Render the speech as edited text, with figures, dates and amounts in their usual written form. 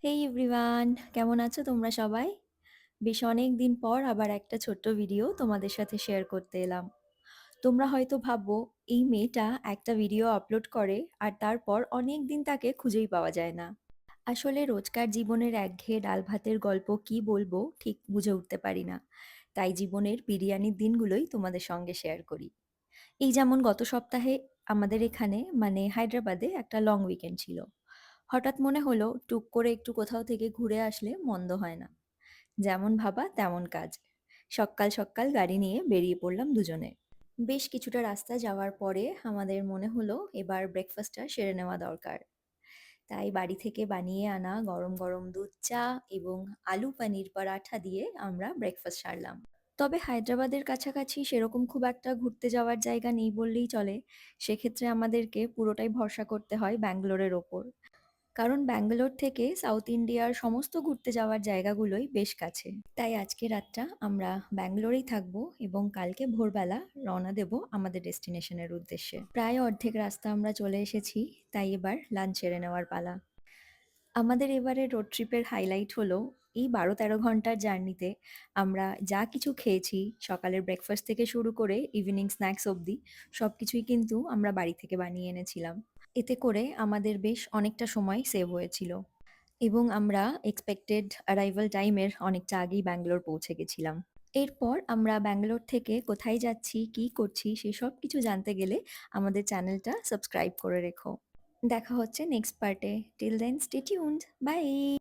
হেই everyone, কেমন আছো তোমরা সবাই? বেশ অনেক দিন পর আবার একটা ছোট্ট ভিডিও তোমাদের সাথে শেয়ার করতে এলাম। তোমরা হয়তো ভাববো, এই মেয়েটা একটা ভিডিও আপলোড করে আর তারপর অনেক দিন তাকে খুঁজেই পাওয়া যায় না। আসলে রোজকার জীবনের একঘেয়ে ডাল ভাতের গল্প কি বলবো ঠিক বুঝে উঠতে পারি না। তাই জীবনের বিরিয়ানির দিনগুলোই তোমাদের সঙ্গে শেয়ার করি। এই যেমন গত সপ্তাহে আমাদের এখানে মানে হায়দ্রাবাদে একটা লং উইকেন্ড ছিল। হঠাৎ মনে হলো টুক করে একটু কোথাও থেকে ঘুরে আসলে মন্দ হয় না। যেমন ভাবা তেমন কাজ। সকাল সকাল গাড়ি নিয়ে বেরিয়ে পড়লাম দুজনে। বেশ কিছুটা রাস্তা যাওয়ার পরে আমাদের মনে হলো এবার ব্রেকফাস্টটা সেরে নেওয়া দরকার। তাই বাড়ি থেকে বানিয়ে আনা গরম গরম দুধ চা এবং আলু পানির পরাঠা দিয়ে আমরা ব্রেকফাস্ট সারলাম। তবে হায়দ্রাবাদের কাছাকাছি সেরকম খুব একটা ঘুরতে যাওয়ার জায়গা নেই বললেই চলে। সেক্ষেত্রে আমাদেরকে পুরোটাই ভরসা করতে হয় ব্যাঙ্গালোরের ওপর। কারণ ব্যাঙ্গালোর থেকে সাউথ ইন্ডিয়ার সমস্ত ঘুরতে যাওয়ার জায়গাগুলোই বেশ কাছে। তাই আজকে রাতটা আমরা ব্যাঙ্গালোরেই থাকবো এবং কালকে ভোরবেলা রওনা দেব আমাদের ডেস্টিনেশনের উদ্দেশ্যে। প্রায় অর্ধেক রাস্তা আমরা চলে এসেছি, তাই এবার লাঞ্চ সেরে নেওয়ার পালা। আমাদের এবারের রোড ট্রিপের হাইলাইট হলো এই ১২-১৩ ঘন্টার জার্নিতে আমরা যা কিছু খেয়েছি, সকালের ব্রেকফাস্ট থেকে শুরু করে ইভিনিং স্ন্যাক্স অবধি সবকিছুই কিন্তু আমরা বাড়ি থেকে বানিয়ে এনেছিলাম। এতে করে আমাদের বেশ অনেকটা সময় সেভ হয়েছিল এবং আমরা এক্সপেক্টেড অ্যারাইভাল টাইমের অনেকটা আগেই ব্যাঙ্গালোর পৌঁছে গেছিলাম। এরপর আমরা ব্যাঙ্গালোর থেকে কোথায় যাচ্ছি, কী করছি সেসব কিছু জানতে গেলে আমাদের চ্যানেলটা সাবস্ক্রাইব করে রেখো। দেখা হচ্ছে নেক্সট পার্টে। Till then stay tuned. By.